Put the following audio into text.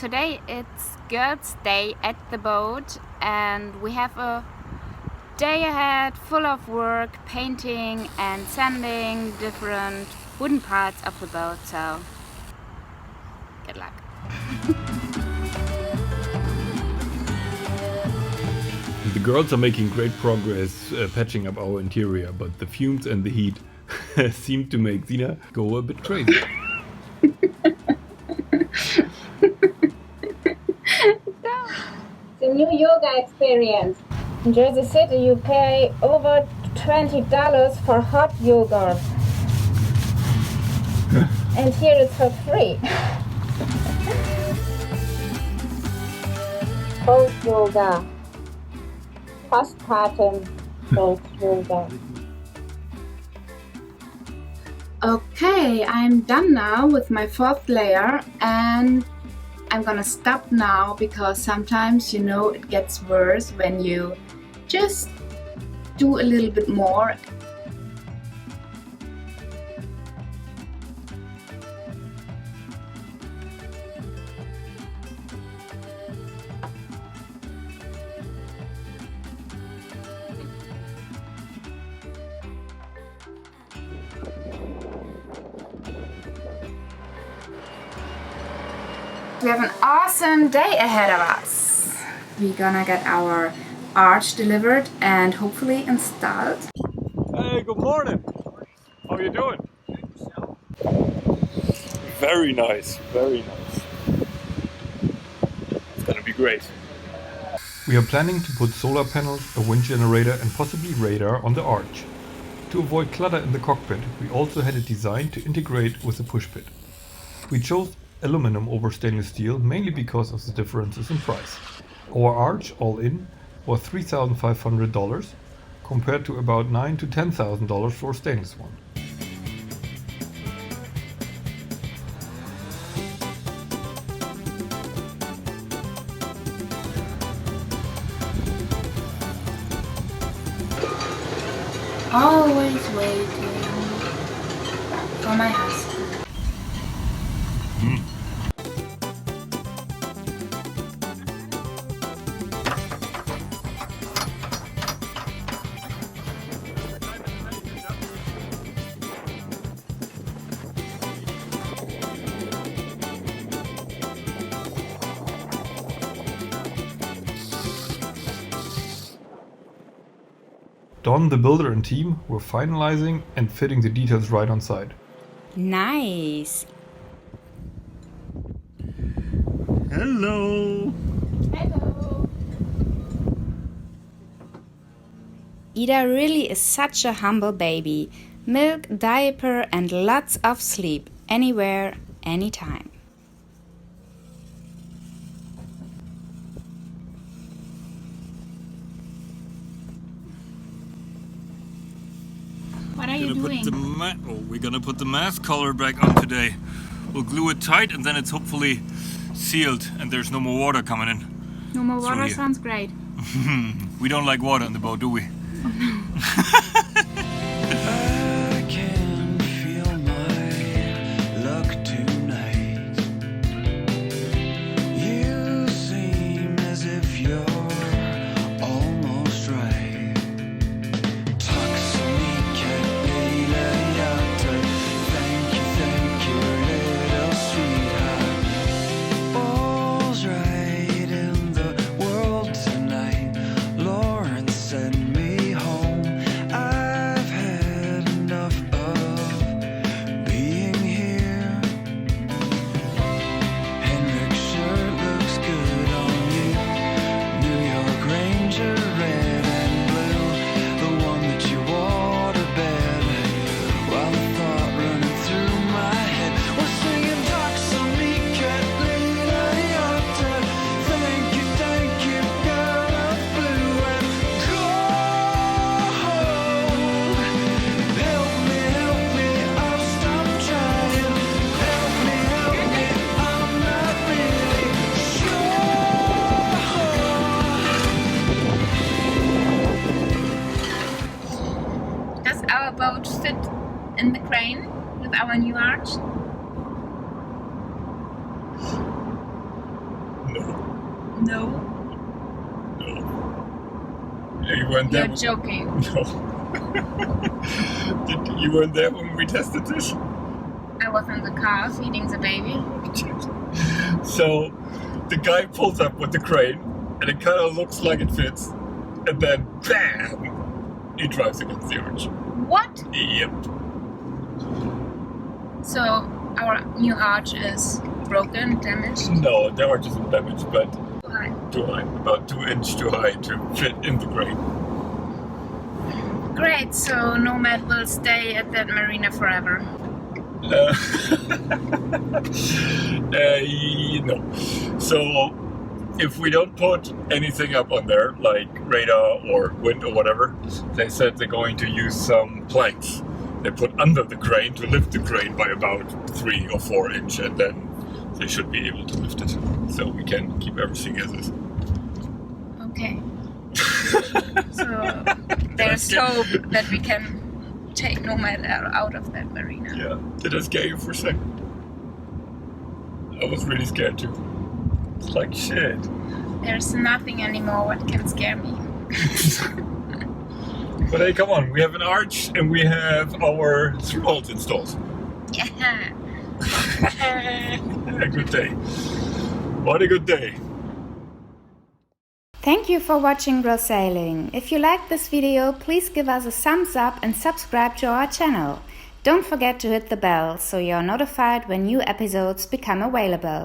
today it's girls' day at the boat and we have a day ahead full of work, painting and sanding different wooden parts of the boat, so good luck. The girls are making great progress patching up our interior, but the fumes and the heat seem to make Sina go a bit crazy. The new yoga experience. In Jersey City you pay over $20 for hot yoga. And here it's for free. Cold yoga. Postpartum cold yoga. Okay, I'm done now with my fourth layer and I'm gonna stop now because sometimes, it gets worse when you just do a little bit more. We have an awesome day ahead of us. We're gonna get our arch delivered and hopefully installed. Hey, good morning. How are you doing? Very nice, very nice. It's gonna be great. We are planning to put solar panels, a wind generator and possibly radar on the arch. To avoid clutter in the cockpit, we also had it designed to integrate with the push pit. We chose aluminum over stainless steel mainly because of the differences in price. Our arch, all in, was $3,500 compared to about $9,000 to $10,000 for a stainless one. Always waiting for my husband. Don, the builder and team were finalizing and fitting the details right on site. Nice. Hello! Hello. Ida really is such a humble baby. Milk, diaper and lots of sleep. Anywhere, anytime. What are you doing? We're gonna put the mask collar back on today. We'll glue it tight and then it's hopefully sealed and there's no more water coming in. No more water here. sounds great. We don't like water on the boat, do we? I can feel my luck tonight. You seem as if you're almost right. Talk to me, thank you, little sweetheart. All's right in the world tonight. Lauren send me home. I've had enough of being here. Henrik shirt looks good on you. New York Ranger, red and blue. The one that you wore to bed. While the thought running through my head was singing Ducks on me, cat lady after. Thank you, girl of blue and gold. Help me, I'll stop trying. Help me, I'm not really sure. Does our boat fit in the crane with our new arch? No. No. You weren't there. You're joking. No. You weren't there when we tested this? I was in the car feeding the baby. So the guy pulls up with the crane and it kind of looks like it fits. And then, bam! He drives against the arch. What? Yep. So our new arch is broken, damaged? No, the arch isn't damaged, but Too high. too high. About 2 inches too high to fit in the crane. Great, so Nomad will stay at that marina forever. No. So if we don't put anything up on there, like radar or wind or whatever, they said they're going to use some planks they put under the crane to lift the crane by about 3 or 4 inch, and then they should be able to lift it. So we can keep everything as is. Okay. So there's hope that we can take Nomad out of that marina. Yeah. Did I scare you for a second? I was really scared too. It's like shit. There's nothing anymore what can scare me. But hey, come on, we have an arch and we have our through-holes installed. Yeah. A good day. What a good day. Thank you for watching Grill Sailing. If you liked this video, please give us a thumbs up and subscribe to our channel. Don't forget to hit the bell so you're notified when new episodes become available.